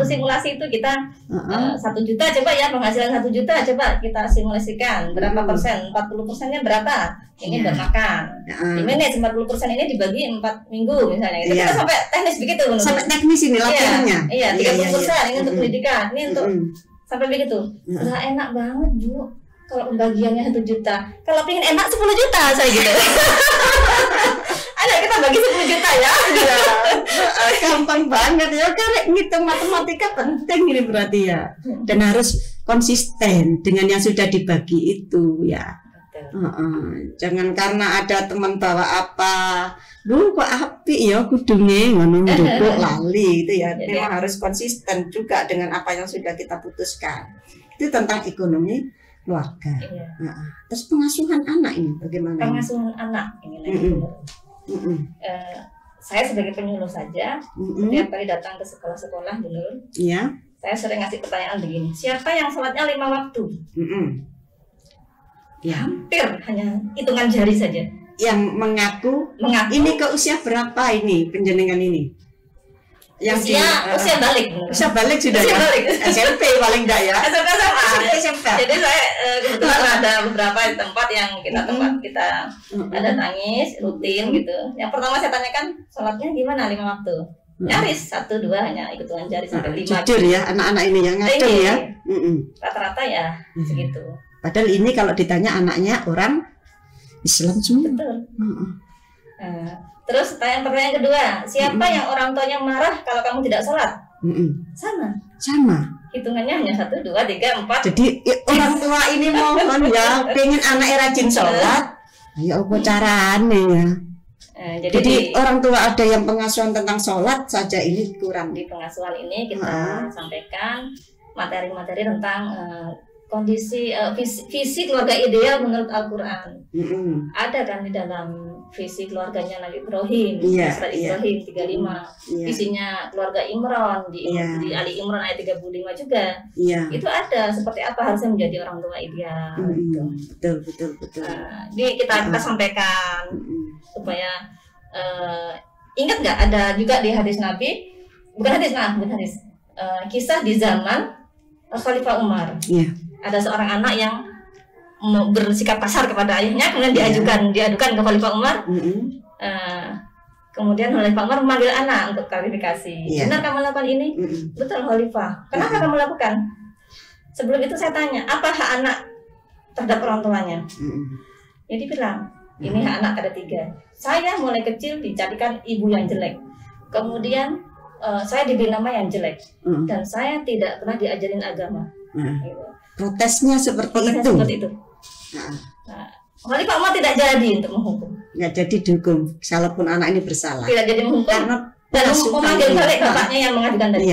simulasi itu kita 1 juta coba ya, penghasilan 1 juta coba kita simulasikan berapa persen, 40%-nya berapa ini buat makan, dimanage 40% ini dibagi 4 minggu misalnya, itu kita sampai teknis begitu sampai teknis ini latihannya. Iya, 30% ini untuk pendidikan, ini untuk sampai begitu. Udah enak banget Bu kalau pembagiannya 1 juta, kalau pengen enak 10 juta saya gitu. Ayo kita bagi 10 juta ya. Gampang banget ya, karena ngitung matematika penting ini berarti ya. Dan harus konsisten dengan yang sudah dibagi itu ya. Jangan karena ada teman bawa apa, lu kok api ya kudune ngono ndukuk lali itu ya. Memang harus konsisten juga dengan apa yang sudah kita putuskan. Itu tentang ekonomi keluarga. Terus pengasuhan anak ini bagaimana? Pengasuhan anak ini lagi saya sebagai penyuluh saja, setiap kali datang ke sekolah-sekolah dulu, saya sering ngasih pertanyaan begini, siapa yang sholatnya 5 waktu? Hampir hanya hitungan jari saja yang mengaku. Ini ke usia berapa ini penjenengan ini? Yang usia balik sudah usia balik. SMP paling enggak ya? SMP. Jadi saya kebetulan ada beberapa tempat yang kita ada tangis rutin gitu. Yang pertama saya tanyakan sholatnya gimana 5 waktu? Nyaris 1, 2 hanya hitungan jari sampai 5. Jujur ya anak-anak ini yang ngaco ya. Rata-rata ya segitu. Padahal ini kalau ditanya anaknya orang Islam semua. Betul. Terus pertanyaan kedua, siapa yang orang tuanya marah kalau kamu tidak sholat? Sama. Hitungannya hanya 1, 2, 3, 4. Jadi orang tua ini mohon ya, pengen anaknya rajin sholat. Ayo apa caranya ya? Jadi orang tua ada yang pengasuhan tentang sholat saja ini kurang. Di pengasuhan ini kita sampaikan materi-materi tentang kondisi visi keluarga ideal menurut Al-Quran. Ada kan di dalam visi keluarganya Nabi Ibrahim, Ustaz Ibrahim 35. Visinya keluarga Imran di Ali Imran ayat 35 juga. Itu ada seperti apa harusnya menjadi orang tua ideal. Betul. Jadi kita sampaikan supaya ingat nggak ada juga di hadis Nabi, bukan hadis, kisah di zaman Khalifah Umar. Ada seorang anak yang bersikap kasar kepada ayahnya, kemudian diadukan ke Khalifah Umar. Kemudian Khalifah Umar memanggil anak untuk klarifikasi. Benar kamu lakukan ini? Betul Khalifah. Kenapa kamu lakukan? Sebelum itu saya tanya, apa hak anak terhadap orang tuanya? Jadi bilang, ini hak anak ada 3. Saya mulai kecil dicarikan ibu yang jelek. Kemudian saya diberi nama yang jelek. Dan saya tidak pernah diajarin agama. Protesnya seperti itu. Khalifah Umar tidak jadi untuk menghukum. Nggak jadi dihukum, walaupun anak ini bersalah. Tidak jadi menghukum. Karena memanggil balik bapaknya yang mengajukan tadi.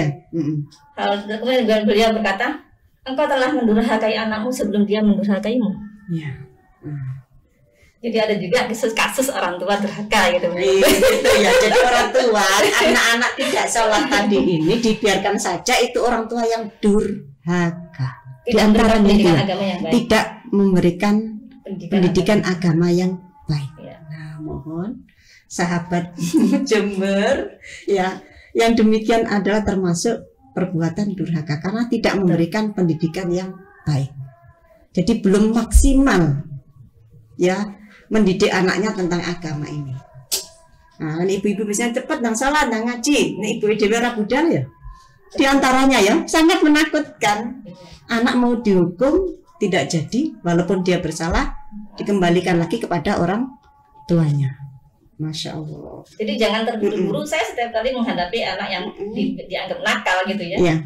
Kemudian beliau berkata, engkau telah mendurhakai anakmu sebelum dia mendurhakaimu. Jadi ada juga kasus orang tua durhaka gitu. Gitu ya. Jadi orang tua anak-anak tidak sholat tadi ini dibiarkan saja, itu orang tua yang durhaka. Di antaranya tidak memberikan pendidikan agama yang baik. Nah, mohon sahabat Jember ya, yang demikian adalah termasuk perbuatan durhaka karena tidak memberikan pendidikan yang baik. Jadi belum maksimal ya mendidik anaknya tentang agama ini. Nah, ibu-ibu biasanya cepat nang salat nang ngaji. Nek ibu dhewe ora budal ya. Di antaranya ya sangat menakutkan. Anak mau dihukum tidak jadi, walaupun dia bersalah dikembalikan lagi kepada orang tuanya. Masya Allah. Jadi jangan terburu-buru. Saya setiap kali menghadapi anak yang dianggap nakal gitu ya.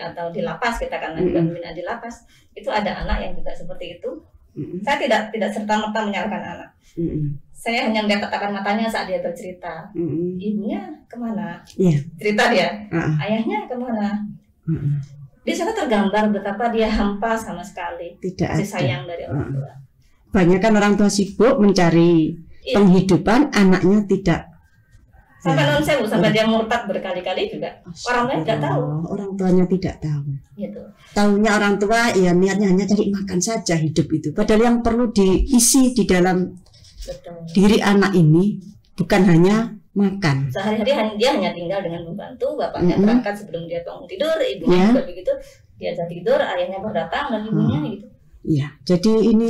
Atau di lapas, kita kan juga membina di lapas. Itu ada anak yang juga seperti itu. Saya tidak serta-merta menyalahkan anak. Saya hanya melihat tatapan matanya saat dia bercerita. Ibunya kemana? Cerita dia. Ayahnya kemana? Di sana tergambar betapa dia hampa sama sekali. Tidak kasih sayang dari orang tua. Banyak kan orang tua sibuk mencari penghidupan, anaknya tidak. Sampai non sewu, sampai dia murtad berkali-kali juga. Orang tuanya tidak tahu. Orang tuanya tidak tahu. Gitu. Tahunya orang tua ya niatnya hanya cari makan saja hidup itu. Padahal yang perlu diisi di dalam diri anak ini bukan hanya makan. Sehari-hari dia hanya tinggal dengan pembantu, bapaknya berangkat sebelum dia bangun tidur, ibunya juga begitu, dia jatuh tidur, ayahnya baru datang dan ibunya gitu. Iya, jadi ini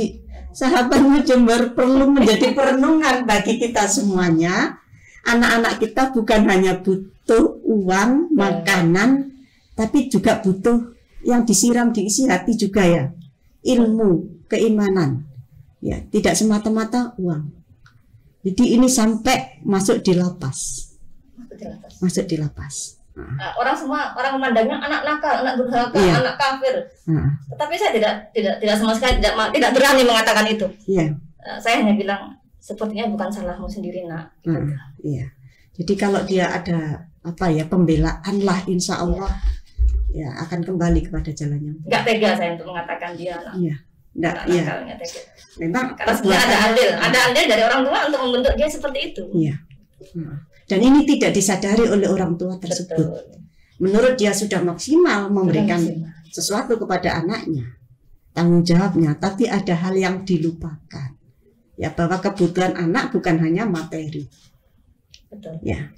sahabatmu Jember perlu menjadi perenungan bagi kita semuanya. Anak-anak kita bukan hanya butuh uang, makanan, tapi juga butuh yang disiram, diisi hati juga ya. Ilmu, keimanan. Ya, tidak semata-mata uang. Jadi ini sampai masuk di lapas. Masuk di lapas. Orang memandangnya anak nakal, anak durhaka, anak kafir. Tetapi saya tidak sama sekali tidak berani mengatakan itu. Saya hanya bilang sepertinya bukan salahmu sendiri, nak. Iya. Jadi kalau dia ada pembelaan lah, insya Allah ya akan kembali kepada jalannya. Enggak tega saya untuk mengatakan dia anak. Iya. Enggak tega. Memang karena sebenarnya ada andil dari orang tua untuk membentuk dia seperti itu. Iya. Dan ini tidak disadari oleh orang tua tersebut. Betul. Menurut dia sudah maksimal memberikan sesuatu kepada anaknya, tanggung jawabnya, tapi ada hal yang dilupakan. Ya, bahwa kebutuhan anak bukan hanya materi. Betul. Ya.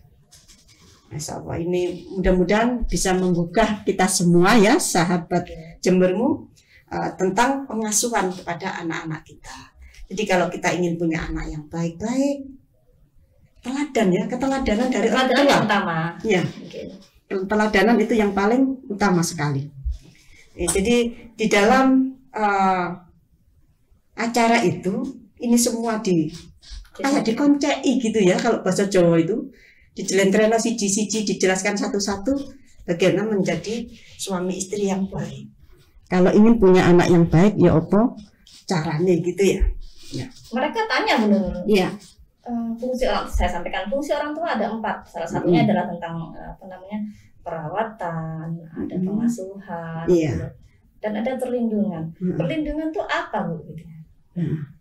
Masya Allah, ini mudah-mudahan bisa menggugah kita semua ya, sahabat Jembermu, tentang pengasuhan kepada anak-anak kita. Jadi kalau kita ingin punya anak yang baik-baik, teladan ya, keteladanan dari orang tua yang utama. Ya, keteladanan itu yang paling utama sekali. Jadi di dalam acara itu, ini semua kayak dikoncei gitu ya, kalau bahasa Jawa itu dijelentrena siji-siji, dijelaskan satu-satu bagaimana menjadi suami istri yang baik. Kalau ingin punya anak yang baik, ya apa caranya gitu ya. Mereka tanya benar. Iya. Fungsi saya sampaikan fungsi orang tua ada 4. Salah satunya adalah tentang perawatan, ada pengasuhan, dan ada perlindungan. Perlindungan itu apa, Bu? Gitu.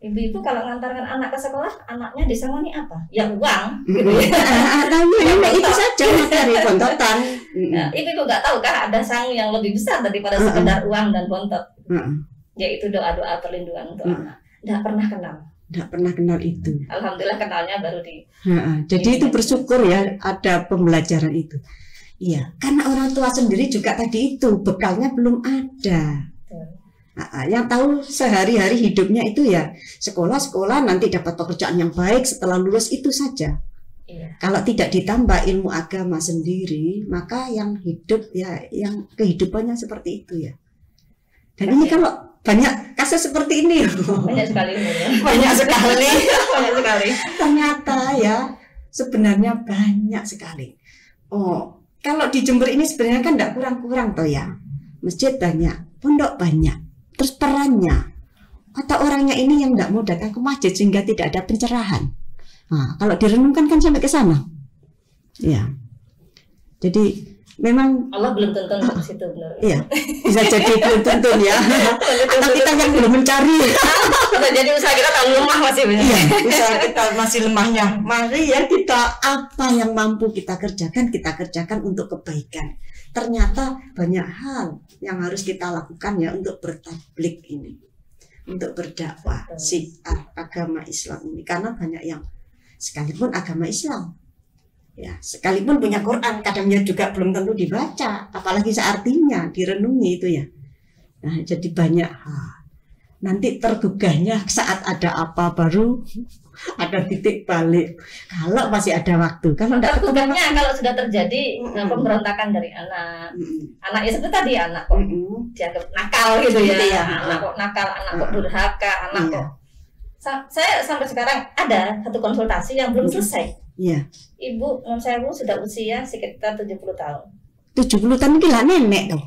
Ibu-ibu kalau ngantarkan anak ke sekolah, anaknya disangoni apa? Ya uang, gitu ya. Itu saja materi bontotan. Ibu-ibu nggak tahu kan ada sangu yang lebih besar daripada sekedar uang dan bontot, yaitu doa-doa perlindungan untuk anak. Nggak pernah kenal itu. Alhamdulillah kenalnya baru di. Jadi itu bersyukur ya ada pembelajaran itu. Iya, karena orang tua sendiri juga tadi itu bekalnya belum ada. Yang tahu sehari-hari hidupnya itu ya sekolah, nanti dapat pekerjaan yang baik setelah lulus, itu saja. Kalau tidak ditambah ilmu agama sendiri, maka yang hidup ya yang kehidupannya seperti itu ya. Dan ini kalau banyak kasus seperti ini, banyak sekali. Banyak sekali. Ternyata ya sebenarnya banyak sekali. Kalau di Jember ini sebenarnya kan tidak kurang-kurang toh ya. Masjid banyak, pondok banyak. Terus perannya atau orangnya ini yang tidak mau datang ke masjid sehingga tidak ada pencerahan. Kalau direnungkan kan sampai ke sana. Ya. Jadi memang Allah belum tuntun ke situ benar. Iya. Bisa jadi belum tuntun ya. Atau kita yang belum mencari. Jadi usaha kita terlalu lemah masih. Iya, usaha kita masih lemahnya. Mari ya kita apa yang mampu kita kerjakan untuk kebaikan. Ternyata banyak hal yang harus kita lakukan ya untuk bertablik ini, untuk berdakwah syiar agama Islam ini, karena banyak yang sekalipun agama Islam ya, sekalipun punya Quran, kadangnya juga belum tentu dibaca, apalagi seartinya direnungi itu ya. Nah, jadi banyak hal. Nanti tergugahnya saat ada apa baru ada titik balik. Kalau masih ada waktu, kalau tidak tergugahnya kalau sudah terjadi pemberontakan dari anak, anak ya seperti tadi anak kok dianggap nakal gitu ya, anak kok nakal, anak kok durhaka, anak kok. Saya sampai sekarang ada satu konsultasi yang belum selesai. Ibu non saya sudah usia sekitar 70 tahun. 70 tahun gila nenek dong.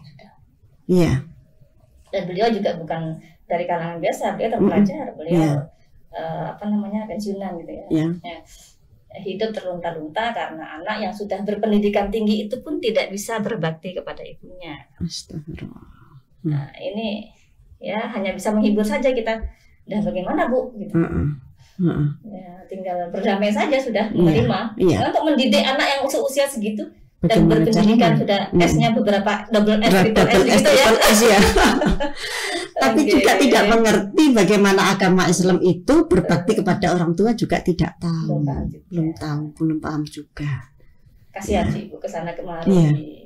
Iya. Dan beliau juga bukan dari kalangan biasa, beliau terpelajar, beliau pensiunan gitu ya. Hidup terlunta-lunta karena anak yang sudah berpendidikan tinggi itu pun tidak bisa berbakti kepada ibunya. Astagfirullah. Nah, ini ya hanya bisa menghibur saja kita. Dan bagaimana, Bu? Gitu. Ya, tinggal berdamai saja sudah menerima. Untuk mendidik anak yang usia segitu dan berpendidikan sudah S-nya beberapa double S, triple S gitu ya. Tapi juga tidak mengerti bagaimana agama Islam itu berbakti kepada orang tua juga tidak tahu. Belum paham juga. Kasihan sih Ibu kesana kemari.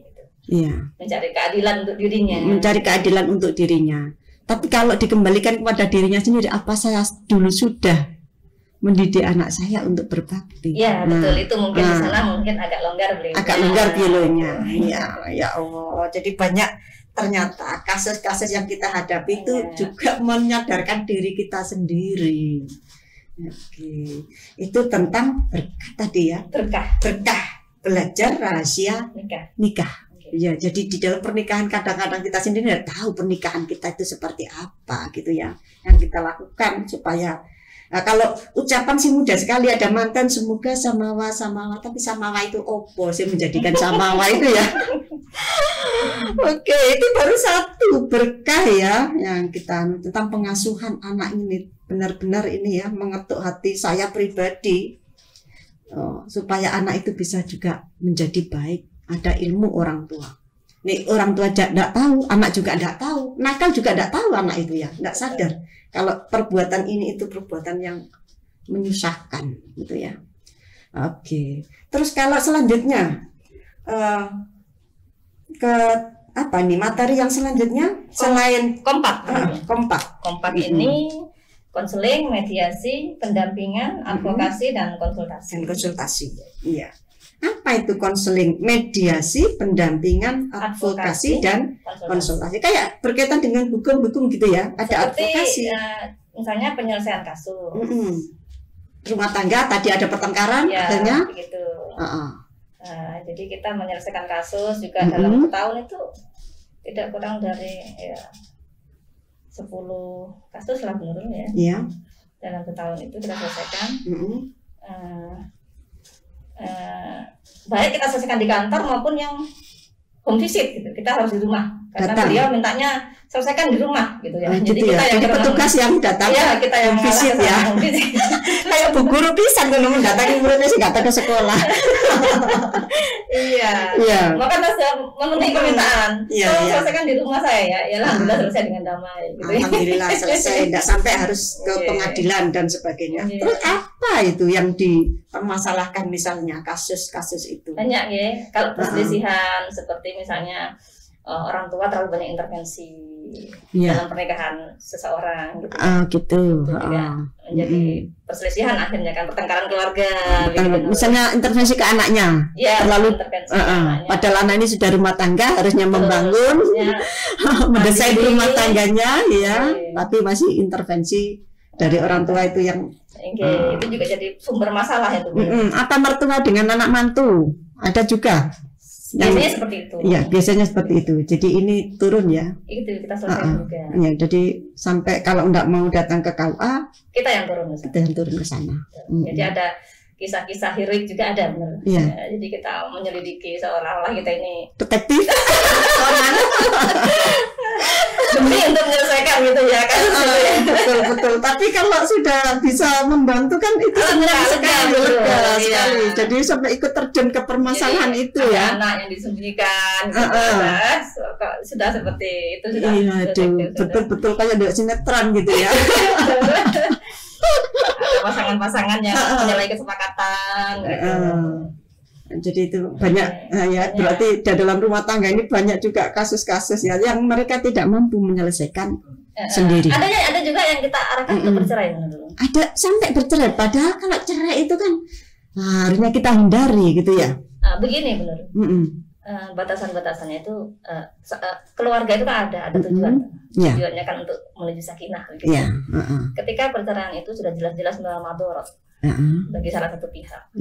Iya. Mencari keadilan untuk dirinya. Mencari keadilan untuk dirinya. Tapi kalau dikembalikan kepada dirinya sendiri, apa saya dulu sudah mendidik anak saya untuk berbakti? Ya betul, itu mungkin di sana mungkin agak longgar beliau. Agak longgar beliaunya. Ya Allah. Jadi banyak ternyata kasus-kasus yang kita hadapi itu juga menyadarkan diri kita sendiri. Oke. Itu tentang berkah tadi ya. Berkah. Belajar rahasia nikah. Ya, jadi di dalam pernikahan kadang-kadang kita sendiri tidak tahu pernikahan kita itu seperti apa gitu ya. Yang kita lakukan supaya kalau ucapan sih mudah sekali, ada mantan semoga samawa, tapi samawa itu opo sih menjadikan samawa itu ya. Oke, itu baru satu berkah ya yang kita tentang pengasuhan anak ini, benar-benar ini ya mengetuk hati saya pribadi supaya anak itu bisa juga menjadi baik. Ada ilmu orang tua. Nih orang tua tidak tahu, anak juga tidak tahu, nakal juga tidak tahu anak itu ya, tidak sadar kalau perbuatan ini itu perbuatan yang menyusahkan gitu ya. Oke. Terus kalau selanjutnya ke apa nih materi yang selanjutnya selain kompak ini konseling, mediasi, pendampingan, advokasi dan konsultasi. Iya. Apa itu konseling, mediasi, pendampingan, advokasi dan konsultasi? Kayak berkaitan dengan hukum-hukum gitu ya. Ada advokasi. Misalnya penyelesaian kasus. Rumah tangga tadi ada pertengkaran, akhirnya. Begitu. Jadi kita menyelesaikan kasus juga dalam setahun itu tidak kurang dari 10 kasus lah menurut ya. Iya. Dalam setahun itu kita selesaikan. Baik kita selesaikan di kantor maupun yang home visit gitu. Kita harus di rumah karena beliau mintanya selesaikan di rumah gitu ya. Jadi kita yang petugas yang datang kita yang home visit ya. Kayak bu guru pisan kalau mendatangi muridnya sih datang ke sekolah. Iya. Maka saya memenuhi permintaan. Selesaikan di rumah saya ya. Alhamdulillah selesai dengan damai gitu. Alhamdulillah selesai, tidak sampai harus ke pengadilan dan sebagainya. Terus apa itu yang dipermasalahkan misalnya kasus-kasus itu? Banyak ya. Kalau perselisihan seperti misalnya orang tua terlalu banyak intervensi dalam pernikahan seseorang gitu. Menjadi perselisihan akhirnya kan pertengkaran keluarga. Misalnya intervensi ke anaknya, terlalu intervensi ke anaknya. Padahal anak ini sudah rumah tangga harusnya membangun, mendesain rumah tangganya, tapi masih intervensi dari orang tua itu yang itu juga jadi sumber masalah itu. Apa mertua dengan anak mantu ada juga. Biasanya seperti itu. Iya, biasanya seperti itu. Jadi ini turun ya. Itu kita selesaikan juga. Ya, jadi sampai kalau enggak mau datang ke KUA, kita yang turun ke sana. Kita yang turun ke sana. Jadi ada kisah-kisah heroik juga ada benar. Jadi kita menyelidiki seolah-olah kita ini detektif. Demi untuk menyelesaikan gitu ya kan. Betul. Tapi kalau sudah bisa membantu kan itu senang sekali. Jadi sampai ikut terjun ke permasalahan itu ya. Anak yang disembunyikan sudah seperti itu sudah. Betul kayak di sinetron gitu ya. Pasangan-pasangan yang menyalahi kesepakatan gitu. Jadi itu banyak berarti di dalam rumah tangga ini banyak juga kasus-kasus ya yang mereka tidak mampu menyelesaikan sendiri. Ada juga yang kita arahkan untuk bercerai dulu. Ada sampai bercerai, padahal kalau cerai itu kan harusnya kita hindari gitu ya. Begini benar. Batasan-batasannya itu keluarga itu kan ada tujuan. Tujuannya kan untuk menuju sakinah gitu. Ketika perceraian itu sudah jelas-jelas madorot bagi salah satu pihak.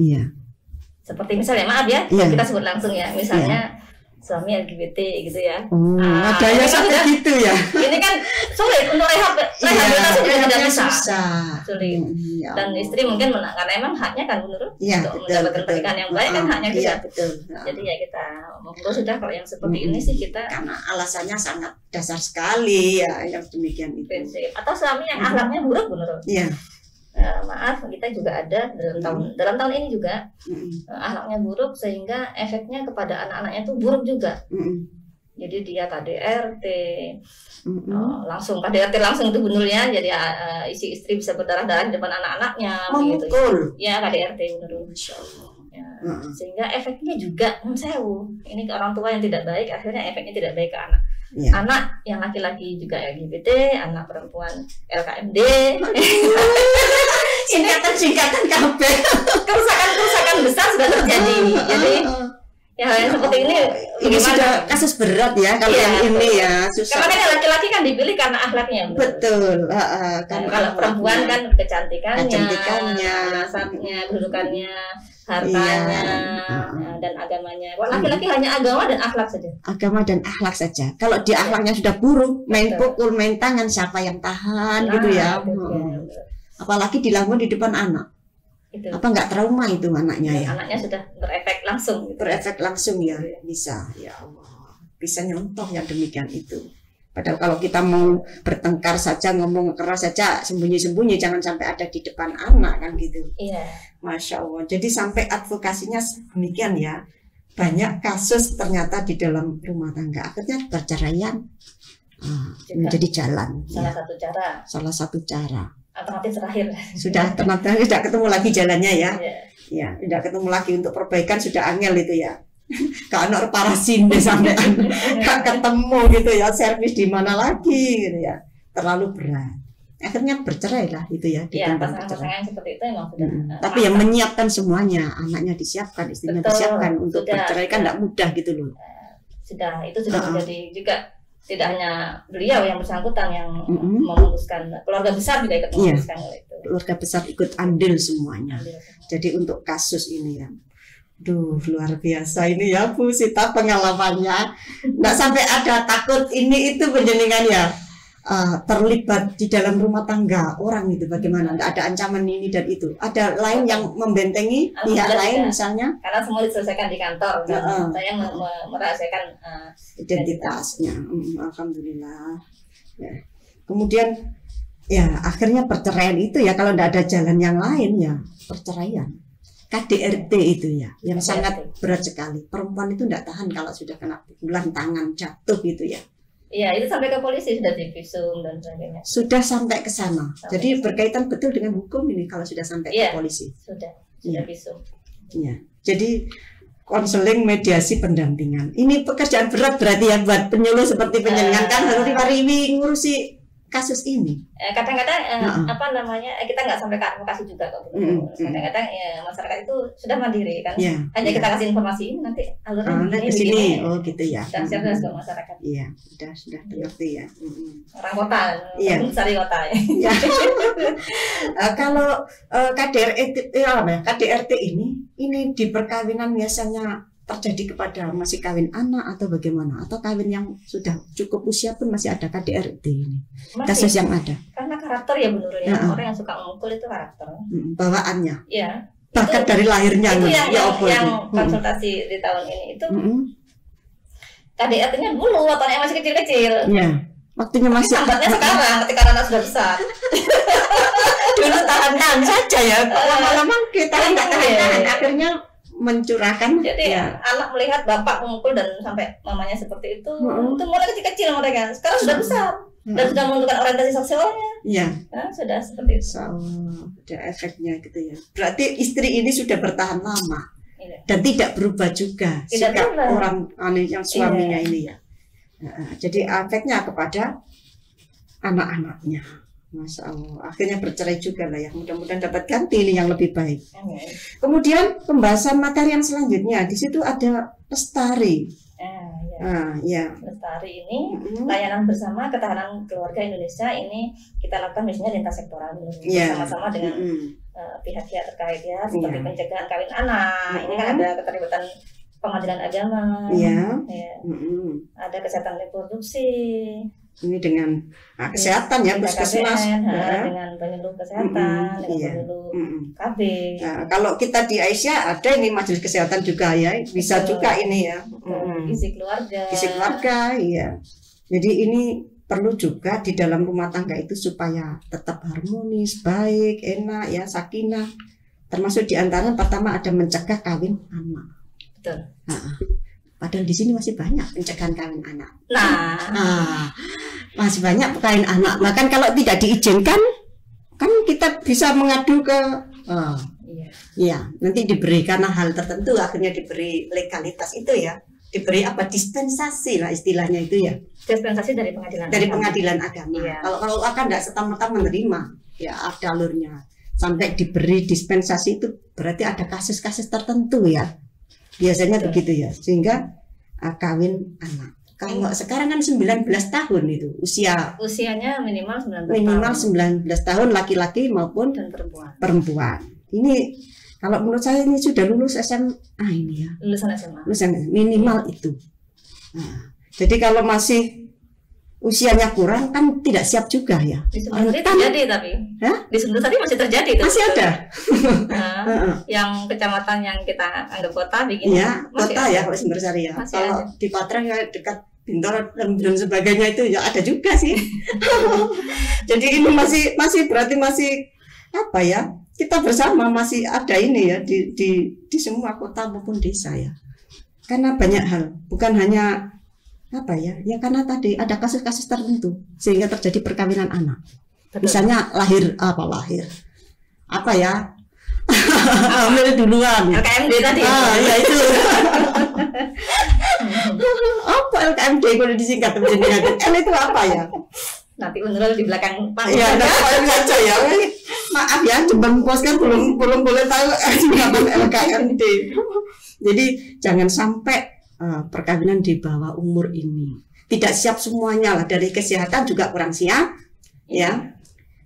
Seperti misalnya maaf ya, kita sebut langsung ya, misalnya suami LGBT gitu ya. Ada yang sampai gitu ya. Ini kan sulit untuk rehabilitasi juga tidak bisa. Sulit. Dan istri mungkin karena emang haknya kan menurut untuk mendapatkan pernikahan yang baik kan haknya dia. Jadi ya kita monggo sudah kalau yang seperti ini sih kita karena alasannya sangat dasar sekali ya yang demikian itu. Prinsip. Atau suami yang akhlaknya buruk menurut. Maaf kita juga ada dalam tahun ini juga akhlaknya buruk sehingga efeknya kepada anak-anaknya itu buruk juga. Jadi dia KDRT, langsung KDRT langsung itu benernya. Jadi isi istri bisa berdarah-darah di depan anak-anaknya. Memukul. Gitu. Ya KDRT bener. Masya Allah. Ya, sehingga efeknya juga sewu. Ini ke orang tua yang tidak baik, akhirnya efeknya tidak baik ke anak. Ya. Anak yang laki-laki juga LGBT, anak perempuan LKMD. Singkatan kabeh. Kerusakan besar sudah terjadi. Jadi ya yang seperti ini sudah kasus berat ya kalau yang ini ya susah. Karena kan laki-laki kan dipilih karena akhlaknya. Betul. Kalau perempuan kan kecantikannya, nasabnya, kedudukannya, hartanya, dan agamanya. Kalau laki-laki hanya agama dan akhlak saja. Agama dan akhlak saja. Kalau dia akhlaknya sudah buruk, main pukul, main tangan, siapa yang tahan gitu ya? Apalagi dilakukan di depan anak. Itu. Apa nggak trauma itu anaknya ya? Anaknya sudah berefek langsung. Gitu. Berefek langsung ya, bisa. Ya Allah, bisa nyontoh yang demikian itu. Padahal kalau kita mau bertengkar saja, ngomong keras saja, sembunyi-sembunyi, jangan sampai ada di depan anak kan gitu. Iya. Masya Allah. Jadi sampai advokasinya demikian ya. Banyak kasus ternyata di dalam rumah tangga akhirnya perceraian menjadi jalan. Salah satu cara. Alternatif terakhir. Sudah ketemu lagi jalannya ya. Ya, sudah ketemu lagi untuk perbaikan sudah angel itu ya. Kalau parasin deh sampai nggak ketemu gitu ya, servis di mana lagi gitu ya. Terlalu berat. Akhirnya bercerai lah itu ya. Iya, pasangan-pasangan seperti itu memang sudah. Tapi yang menyiapkan semuanya, anaknya disiapkan, istrinya disiapkan untuk bercerai kan tidak mudah gitu loh. Itu sudah menjadi juga. Tidak hanya beliau yang bersangkutan yang memutuskan, keluarga besar juga ikut memutuskan itu. Keluarga besar ikut andil semuanya. Jadi untuk kasus ini ya, luar biasa ini ya Bu Sita pengalamannya. Nggak sampai ada takut ini itu penjenengan ya terlibat di dalam rumah tangga orang itu bagaimana? Nggak ada ancaman ini dan itu. Ada lain yang membentengi pihak lain misalnya? Karena semua diselesaikan di kantor. Saya merahasiakan identitasnya. Alhamdulillah. Ya. Kemudian ya akhirnya perceraian itu ya kalau nggak ada jalan yang lain ya perceraian. KDRT itu ya yang sangat berat sekali. Perempuan itu nggak tahan kalau sudah kena pukulan tangan jatuh gitu ya. Iya, itu sampai ke polisi sudah divisum dan sebagainya. Sudah sampai ke sana. Jadi berkaitan betul dengan hukum ini kalau sudah sampai ke polisi. Sudah visum. Iya. Jadi konseling, mediasi, pendampingan. Ini pekerjaan berat berarti ya buat penyuluh seperti penjenengan kan harus diwariwi ngurusi kasus ini. Kadang-kadang kita nggak sampai ke advokasi juga kok. Kadang-kadang masyarakat itu sudah mandiri kan. Hanya kita kasih informasi ini nanti alurnya ke sini. Oh gitu ya. Dan siap-siap ke masyarakat. Iya, sudah mengerti ya. Orang kota, mencari kota ya. Kalau KDRT ini di perkawinan biasanya terjadi kepada masih kawin anak atau bagaimana, atau kawin yang sudah cukup usia pun masih ada KDRT ini kasus yang ada karena karakter ya menurutnya orang yang suka memukul itu karakter bawaannya ya bahkan dari lahirnya itu yang konsultasi di tahun ini itu KDRT-nya dulu waktu masih kecil-kecil ya waktunya masih sambatnya sekarang ketika anak sudah besar dulu tahan-tahan saja ya lama-lama kita nggak tahan akhirnya mencurahkan. Jadi anak melihat bapak memukul dan sampai mamanya seperti itu mulai kecil-kecil mereka. Sekarang sudah besar dan sudah menentukan orientasi seksualnya. Iya. Sudah seperti itu. Ada efeknya gitu ya. Berarti istri ini sudah bertahan lama dan tidak berubah juga sikap orang yang suaminya ini ya. Jadi efeknya kepada anak-anaknya. Masya Allah, akhirnya bercerai juga lah ya. Mudah-mudahan dapat ganti ini yang lebih baik. Kemudian pembahasan materi yang selanjutnya di situ ada lestari. Lestari ini layanan bersama ketahanan keluarga Indonesia ini kita lakukan misalnya lintas sektoral bersama-sama dengan pihak-pihak terkait ya seperti pencegahan kawin anak. Ini kan ada keterlibatan pengadilan agama, ada kesehatan reproduksi. Ini dengan kesehatan ya, puskesmas dengan penyuluh kesehatan, dengan penyuluh KB. Kalau kita di Aisyah ada ini majelis kesehatan juga ya, bisa juga ini ya. Gizi keluarga. Gizi keluarga, iya. Jadi ini perlu juga di dalam rumah tangga itu supaya tetap harmonis, baik, enak ya, sakinah. Termasuk di antara pertama ada mencegah kawin anak. Betul. Padahal di sini masih banyak pencegahan kawin anak. Masih banyak kawin anak. Bahkan kalau tidak diizinkan, kan kita bisa mengadu ke, nanti diberi karena hal tertentu akhirnya diberi legalitas itu ya, diberi apa dispensasi lah istilahnya itu ya. Dispensasi dari pengadilan. Dari pengadilan agama. Kalau akan tidak serta-merta menerima, ya ada alurnya. Sampai diberi dispensasi itu berarti ada kasus-kasus tertentu ya. Biasanya begitu ya, sehingga kawin anak. Kalau sekarang kan 19 tahun itu usianya minimal 19 tahun laki-laki maupun dan perempuan. Ini kalau menurut saya ini sudah lulus SMA ini ya. Lulusan SMA. Minimal itu. Nah, jadi kalau masih usianya kurang kan tidak siap juga ya. Di Sumber terjadi tapi. Di Sumber tadi masih terjadi itu. Masih ada. Yang kecamatan yang kita anggap kota bikin. Ya, kota ya kalau Sumber Sari ya. Kalau di Patra ya dekat Bintoro dan sebagainya itu ya ada juga sih. Jadi ini masih berarti masih apa ya? Kita bersama masih ada ini ya di semua kota maupun desa ya. Karena banyak hal, bukan hanya apa ya karena tadi ada kasus-kasus tertentu sehingga terjadi perkawinan anak. Misalnya lahir apa ya hamil duluan LKMD tadi ya itu apa LKMD kalau disingkat L itu apa ya nanti menurut di belakang panggung saja ya maaf ya Jembang Pos kan belum boleh tahu singkatan LKMD. Jadi jangan sampai perkawinan di bawah umur ini tidak siap semuanya lah, dari kesehatan juga kurang siap ya,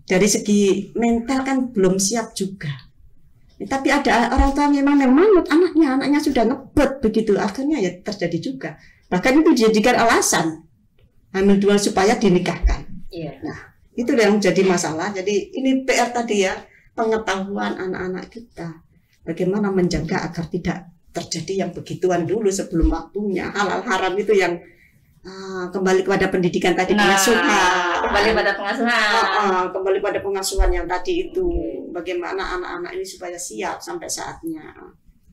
dari segi mental kan belum siap juga. Tapi ada orang tua memang manut anaknya sudah ngebet begitu, akhirnya ya terjadi juga, bahkan itu dijadikan alasan hamil dua supaya dinikahkan. Nah itu yang jadi masalah. Jadi ini PR tadi ya, pengetahuan anak-anak kita bagaimana menjaga agar tidak terjadi yang begituan dulu sebelum waktunya, halal haram itu yang kembali kepada pendidikan tadi, pengasuhan, kembali pada pengasuhan yang tadi itu, bagaimana anak-anak ini supaya siap sampai saatnya,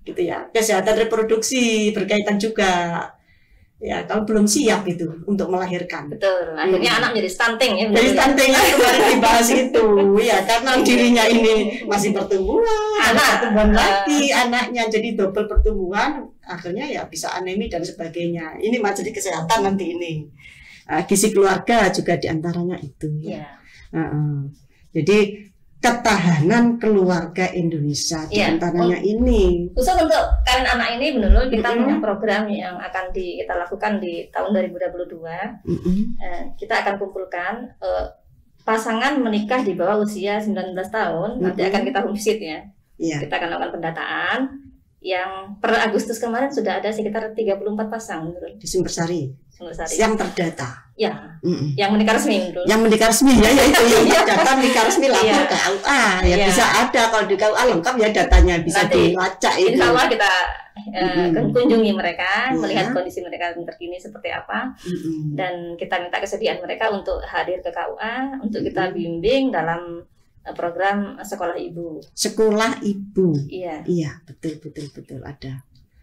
gitu ya. Kesehatan reproduksi berkaitan juga, ya kalau belum siap itu untuk melahirkan. Betul. Akhirnya anak jadi stunting ya. Jadi stunting yang kemarin dibahas itu, ya karena dirinya ini masih pertumbuhan, pertumbuhan lagi anaknya jadi double pertumbuhan, akhirnya ya bisa anemi dan sebagainya. Ini materi kesehatan nanti ini. Gizi keluarga juga diantaranya itu. Ya. Jadi ketahanan keluarga Indonesia diantaranya ini. Khusus untuk kalian anak ini benar kita punya program yang akan kita lakukan di tahun 2022. Kita akan kumpulkan pasangan menikah di bawah usia 19 tahun. Nanti akan kita home visit ya. Kita akan lakukan pendataan. Yang per Agustus kemarin sudah ada sekitar 34 pasang di Sumber Sari. Yang terdata. Ya. Yang menikah resmi menurut. Yang menikah resmi ya itu yang terdata menikah resmi lapor ke KUA ya bisa ada, kalau di KUA lengkap ya datanya bisa dilacak itu. Insya Allah kita kunjungi mereka, melihat kondisi mereka terkini seperti apa, dan kita minta kesediaan mereka untuk hadir ke KUA untuk kita bimbing dalam program sekolah ibu. Sekolah ibu. Iya, betul ada.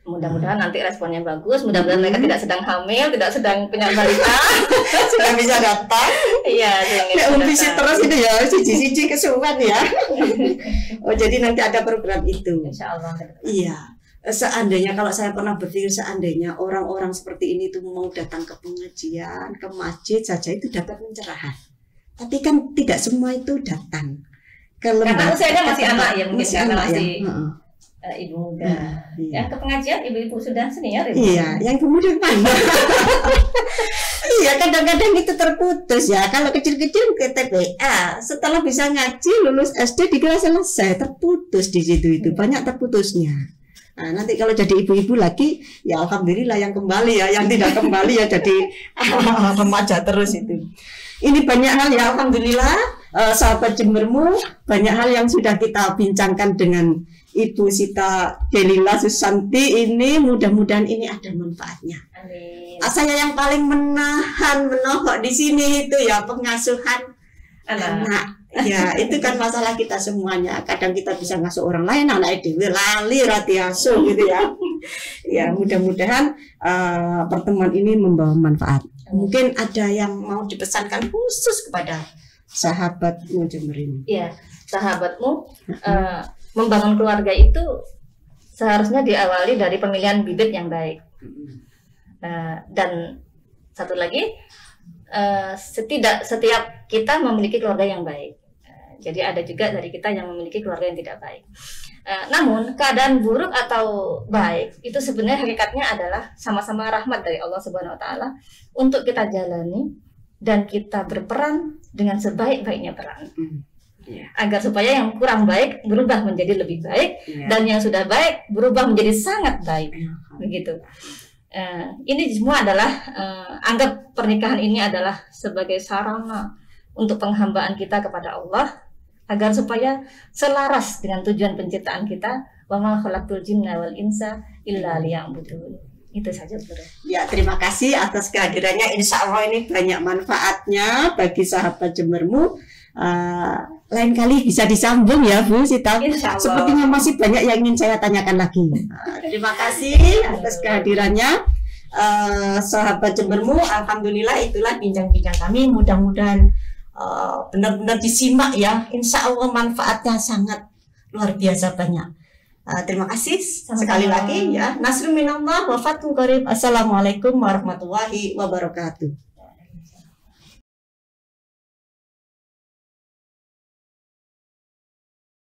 Mudah-mudahan nanti responnya bagus. Mudah-mudahan mereka tidak sedang hamil, tidak sedang punya balita, sudah bisa datang. Iya, visit terus itu ya, siji-siji kesuwen ya. Oh, jadi nanti ada program itu. Insya Allah. Iya. Seandainya kalau saya pernah berpikir seandainya orang-orang seperti ini tuh mau datang ke pengajian, ke masjid saja itu dapat pencerahan. Tapi kan tidak semua itu datang ke lembaga. Karena usianya masih anak ya, mungkin masih anak masih ibu muda. Yang ke pengajian ibu-ibu sudah senior ya. Iya, yang kemudian iya, kadang-kadang itu terputus ya. Kalau kecil-kecil ke TPA, setelah bisa ngaji lulus SD di kelas selesai, terputus di situ itu, banyak terputusnya. Nah, nanti kalau jadi ibu-ibu lagi, ya alhamdulillah yang kembali ya, yang tidak kembali ya jadi remaja terus itu. Ini banyak hal ya, alhamdulillah sahabat Jembermu, banyak hal yang sudah kita bincangkan dengan Ibu Sita Delila Susanti ini, mudah-mudahan ini ada manfaatnya. Amin. Saya yang paling menohok di sini itu ya pengasuhan anak. Ya itu kan masalah kita semuanya. Kadang kita bisa ngasuh orang lain, anak dewe lali rati asuh gitu ya. Ya, mudah-mudahan pertemuan ini membawa manfaat. Mungkin ada yang mau dipesankan khusus kepada sahabatmu Jember ini. Iya, sahabatmu, membangun keluarga itu seharusnya diawali dari pemilihan bibit yang baik. Dan satu lagi, setiap kita memiliki keluarga yang baik. Jadi ada juga dari kita yang memiliki keluarga yang tidak baik. Namun keadaan buruk atau baik itu sebenarnya hakikatnya adalah sama-sama rahmat dari Allah Subhanahu Wa Taala untuk kita jalani dan kita berperan dengan sebaik-baiknya peran. Agar supaya yang kurang baik berubah menjadi lebih baik, dan yang sudah baik berubah menjadi sangat baik. Begitu. Ini semua adalah anggap pernikahan ini adalah sebagai sarana untuk penghambaan kita kepada Allah, agar supaya selaras dengan tujuan penciptaan kita. Wa ma khalaqtul jinna wal insa illa liya'budun. Itu saja, Bu. Ya, terima kasih atas kehadirannya. Insya Allah ini banyak manfaatnya bagi sahabat Jembermu. Lain kali bisa disambung ya Bu Sita. Sepertinya masih banyak yang ingin saya tanyakan lagi. Terima kasih atas kehadirannya sahabat Jembermu. Alhamdulillah, itulah bincang-bincang kami. Mudah-mudahan benar-benar disimak ya. Insya Allah manfaatnya sangat luar biasa banyak. Terima kasih sekali lagi ya. Nasrun minallah wa fathun qarib. Assalamualaikum warahmatullahi wabarakatuh.